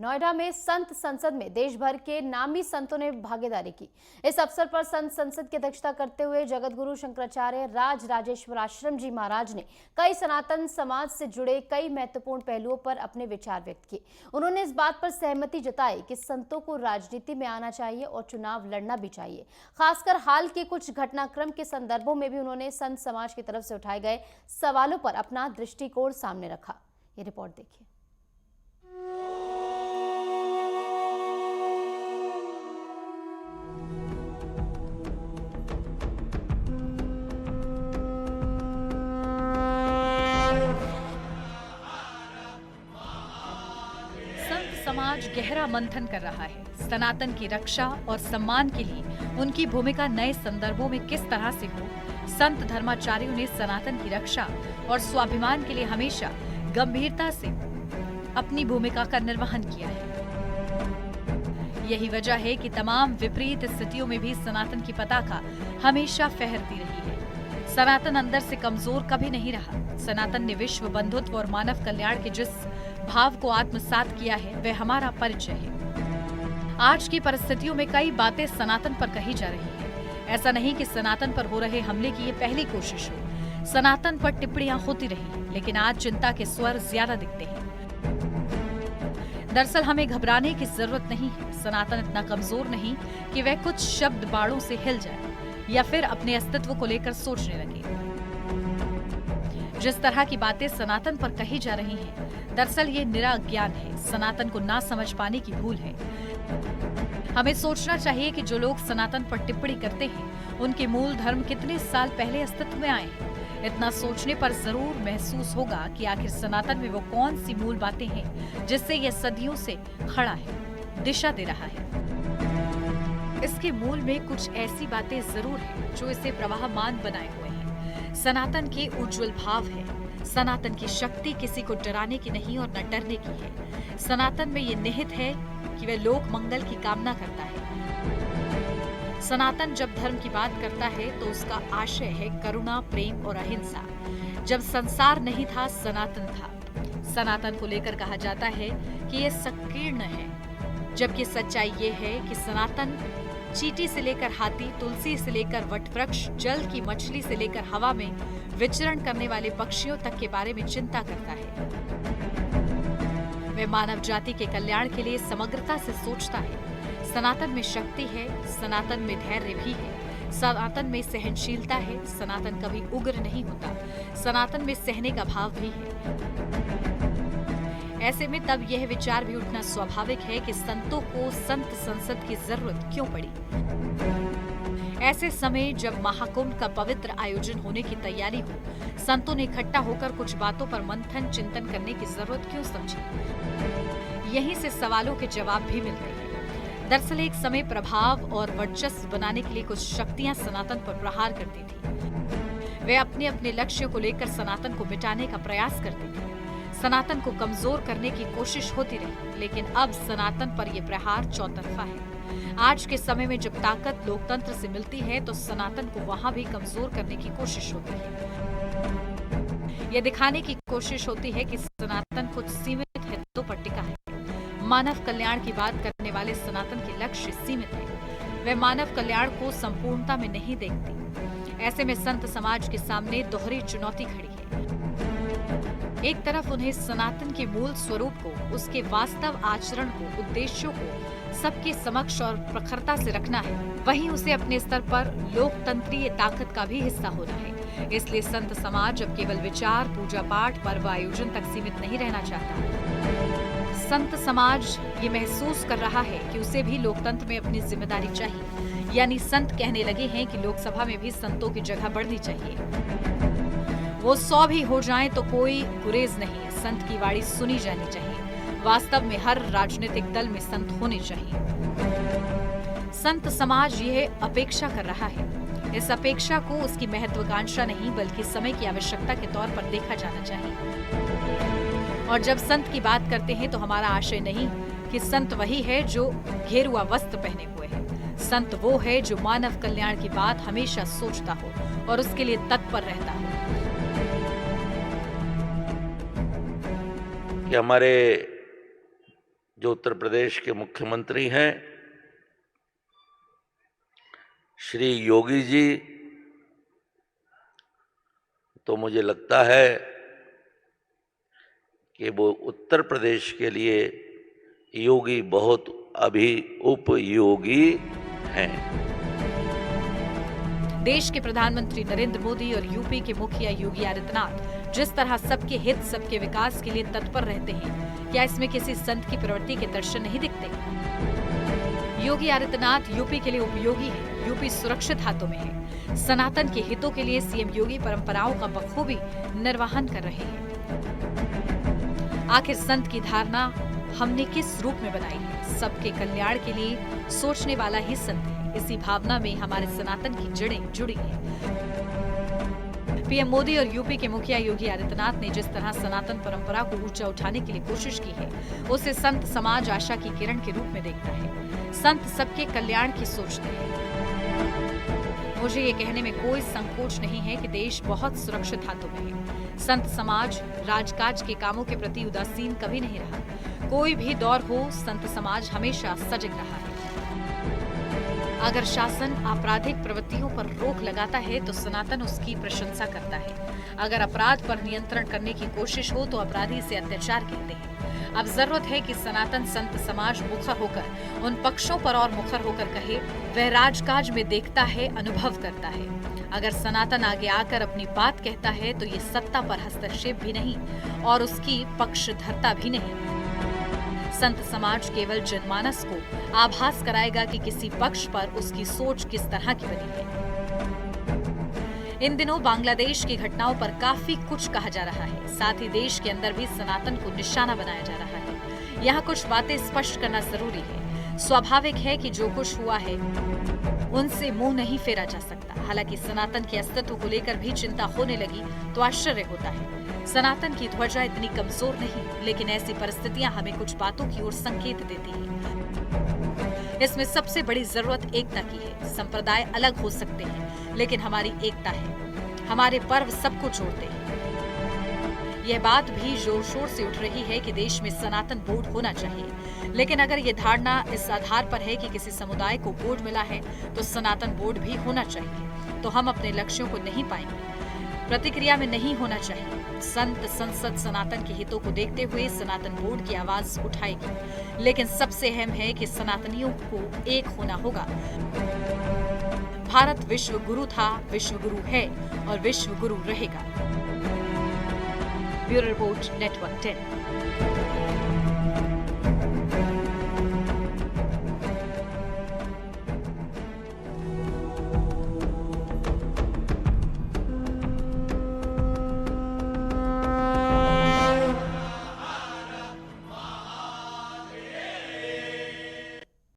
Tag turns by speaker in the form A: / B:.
A: नोएडा में संत संसद में देश भर के नामी संतों ने भागीदारी की। इस अवसर पर संत संसद की अध्यक्षता करते हुए जगतगुरु शंकराचार्य राज राजेश्वर आश्रम जी महाराज ने कई सनातन समाज से जुड़े कई महत्वपूर्ण पहलुओं पर अपने विचार व्यक्त किए। उन्होंने इस बात पर सहमति जताई कि संतों को राजनीति में आना चाहिए और चुनाव लड़ना भी चाहिए। खासकर हाल के कुछ घटनाक्रम के संदर्भों में भी उन्होंने संत समाज की तरफ से उठाए गए सवालों पर अपना दृष्टिकोण सामने रखा। ये रिपोर्ट देखिए।
B: समाज गहरा मंथन कर रहा है। सनातन की रक्षा और सम्मान के लिए उनकी भूमिका नए संदर्भों में किस तरह से हो। संत धर्माचार्यों ने सनातन की रक्षा और स्वाभिमान के लिए हमेशा गंभीरता से अपनी भूमिका का निर्वहन किया है। यही वजह है कि तमाम विपरीत स्थितियों में भी सनातन की पताका हमेशा फहरती रही है। सनातन अंदर से कमजोर कभी नहीं रहा। सनातन ने विश्व बंधुत्व और मानव कल्याण के जिस भाव को आत्मसात किया है वह हमारा परिचय है। आज की परिस्थितियों में कई बातें सनातन पर कही जा रही है। ऐसा नहीं कि सनातन पर हो रहे हमले की ये पहली कोशिश हो। सनातन पर टिप्पणियां होती रही, लेकिन आज चिंता के स्वर ज्यादा दिखते हैं। दरअसल हमें घबराने की जरूरत नहीं है। सनातन इतना कमजोर नहीं कि वह कुछ शब्द बाणों से हिल जाए या फिर अपने अस्तित्व को लेकर सोचने लगे। जिस तरह की बातें सनातन पर कही जा रही हैं, दरअसल ये निरा अज्ञान है, सनातन को ना समझ पाने की भूल है। हमें सोचना चाहिए कि जो लोग सनातन पर टिप्पणी करते हैं, उनके मूल धर्म कितने साल पहले अस्तित्व में आए हैं। इतना सोचने पर जरूर महसूस होगा कि आखिर सनातन में वो कौन सी मूल बातें हैं जिससे यह सदियों से खड़ा है, दिशा दे रहा है। इसके मूल में कुछ ऐसी बातें जरूर हैं जो इसे प्रवाहमान बनाए हुए हैं। सनातन के उज्जवल भाव है। सनातन की शक्ति किसी को डराने की नहीं और न डरने की है। सनातन में ये निहित है कि वह लोक मंगल की कामना करता है। सनातन जब धर्म की बात करता है तो उसका आशय है करुणा, प्रेम और अहिंसा। जब संसार नहीं था, सनातन था। सनातन को लेकर कहा जाता है कि यह संकीर्ण है, जबकि सच्चाई ये है कि सनातन चींटी से लेकर हाथी, तुलसी से लेकर वटवृक्ष, जल की मछली से लेकर हवा में विचरण करने वाले पक्षियों तक के बारे में चिंता करता है। वह मानव जाति के कल्याण के लिए समग्रता से सोचता है। सनातन में शक्ति है, सनातन में धैर्य भी है, सनातन में सहनशीलता है, सनातन कभी उग्र नहीं होता, सनातन में सहने का भाव भी है। ऐसे में तब यह विचार भी उठना स्वाभाविक है कि संतों को संत संसद की जरूरत क्यों पड़ी। ऐसे समय जब महाकुंभ का पवित्र आयोजन होने की तैयारी हो, संतों ने इकट्ठा होकर कुछ बातों पर मंथन चिंतन करने की जरूरत क्यों समझी। यहीं से सवालों के जवाब भी मिलते हैं। दरअसल एक समय प्रभाव और वर्चस्व बनाने के लिए कुछ शक्तियां सनातन पर प्रहार करती थी। वे अपने अपने लक्ष्य को लेकर सनातन को मिटाने का प्रयास करती थी। सनातन को कमजोर करने की कोशिश होती रही, लेकिन अब सनातन पर यह प्रहार चौतरफा है। आज के समय में जब ताकत लोकतंत्र से मिलती है तो सनातन को वहां भी कमजोर करने की कोशिश होती है। यह दिखाने की कोशिश होती है कि सनातन कुछ सीमित हितों पर टिका है। मानव कल्याण की बात करने वाले सनातन के लक्ष्य सीमित है। वे मानव कल्याण को संपूर्णता में नहीं देखती। ऐसे में संत समाज के सामने दोहरी चुनौती खड़ी है। एक तरफ उन्हें सनातन के मूल स्वरूप को, उसके वास्तव आचरण को, उद्देश्यों को सबके समक्ष और प्रखरता से रखना है, वहीं उसे अपने स्तर पर लोकतंत्रीय ताकत का भी हिस्सा होना है। इसलिए संत समाज अब केवल विचार, पूजा पाठ, पर्व आयोजन तक सीमित नहीं रहना चाहता। संत समाज ये महसूस कर रहा है कि उसे भी लोकतंत्र में अपनी जिम्मेदारी चाहिए। यानी संत कहने लगे हैं कि लोकसभा में भी संतों की जगह बढ़नी चाहिए। वो 100 भी हो जाएं तो कोई गुरेज नहीं। संत की वाणी सुनी जानी चाहिए। वास्तव में हर राजनीतिक दल में संत होने चाहिए। संत समाज यह अपेक्षा कर रहा है। इस अपेक्षा को उसकी महत्वाकांक्षा नहीं बल्कि समय की आवश्यकता के तौर पर देखा जाना चाहिए। और जब संत की बात करते हैं तो हमारा आशय नहीं कि संत वही है जो घेरुआ वस्त्र पहने हुए है। संत वो है जो मानव कल्याण की बात हमेशा सोचता हो और उसके लिए तत्पर रहता हो।
C: कि हमारे जो उत्तर प्रदेश के मुख्यमंत्री हैं श्री योगी जी, तो मुझे लगता है कि वो उत्तर प्रदेश के लिए योगी बहुत अभी उपयोगी हैं।
B: देश के प्रधानमंत्री नरेंद्र मोदी और यूपी के मुखिया योगी आदित्यनाथ जिस तरह सबके हित, सबके विकास के लिए तत्पर रहते हैं, क्या इसमें किसी संत की प्रवृत्ति के दर्शन नहीं दिखते? योगी आदित्यनाथ यूपी के लिए उपयोगी है, यूपी सुरक्षित हाथों में है। सनातन के हितों के लिए सीएम योगी परंपराओं का बखूबी निर्वहन कर रहे हैं। आखिर संत की धारणा हमने किस रूप में बनाई है? सबके कल्याण के लिए सोचने वाला ही संत है। इसी भावना में हमारे सनातन की जड़ें जुड़ी हैं। पीएम मोदी और यूपी के मुखिया योगी आदित्यनाथ ने जिस तरह सनातन परंपरा को ऊंचा उठाने के लिए कोशिश की है, उसे संत समाज आशा की किरण के रूप में देखता है। संत सबके कल्याण की सोचते हैं। मुझे ये कहने में कोई संकोच नहीं है कि देश बहुत सुरक्षित हाथों में है। संत समाज राजकाज के कामों के प्रति उदासीन कभी नहीं रहा। कोई भी दौर हो, संत समाज हमेशा सजग रहा है। अगर शासन आपराधिक प्रवृत्तियों पर रोक लगाता है तो सनातन उसकी प्रशंसा करता है। अगर अपराध पर नियंत्रण करने की कोशिश हो तो अपराधी इसे अत्याचार कहते हैं। अब जरूरत है कि सनातन संत समाज मुखर होकर उन पक्षों पर और मुखर होकर कहे, वह राजकाज में देखता है, अनुभव करता है। अगर सनातन आगे आकर अपनी बात कहता है तो ये सत्ता पर हस्तक्षेप भी नहीं और उसकी पक्षधरता भी नहीं। संत समाज केवल जनमानस को आभास कराएगा कि किसी पक्ष पर उसकी सोच किस तरह की बनी है। इन दिनों बांग्लादेश की घटनाओं पर काफी कुछ कहा जा रहा है। साथ ही देश के अंदर भी सनातन को निशाना बनाया जा रहा है। यहाँ कुछ बातें स्पष्ट करना जरूरी है। स्वाभाविक है कि जो कुछ हुआ है उनसे मुंह नहीं फेरा जा सकता। हालांकि सनातन के अस्तित्व को लेकर भी चिंता होने लगी तो आश्चर्य होता है। सनातन की ध्वजा इतनी कमजोर नहीं, लेकिन ऐसी परिस्थितियां हमें कुछ बातों की ओर संकेत देती हैं। इसमें सबसे बड़ी जरूरत एकता की है। संप्रदाय अलग हो सकते हैं, लेकिन हमारी एकता है। हमारे पर्व सबको जोड़ते हैं। यह बात भी जोर शोर से उठ रही है कि देश में सनातन बोर्ड होना चाहिए। लेकिन अगर ये धारणा इस आधार पर है कि किसी समुदाय को बोर्ड मिला है तो सनातन बोर्ड भी होना चाहिए, तो हम अपने लक्ष्यों को नहीं पाएंगे। प्रतिक्रिया में नहीं होना चाहिए। संत संसद सनातन के हितों को देखते हुए सनातन बोर्ड की आवाज उठाएगी, लेकिन सबसे अहम है कि सनातनियों को एक होना होगा। भारत विश्व गुरु था, विश्व गुरु है और विश्व गुरु रहेगा। Bureau report, network 10।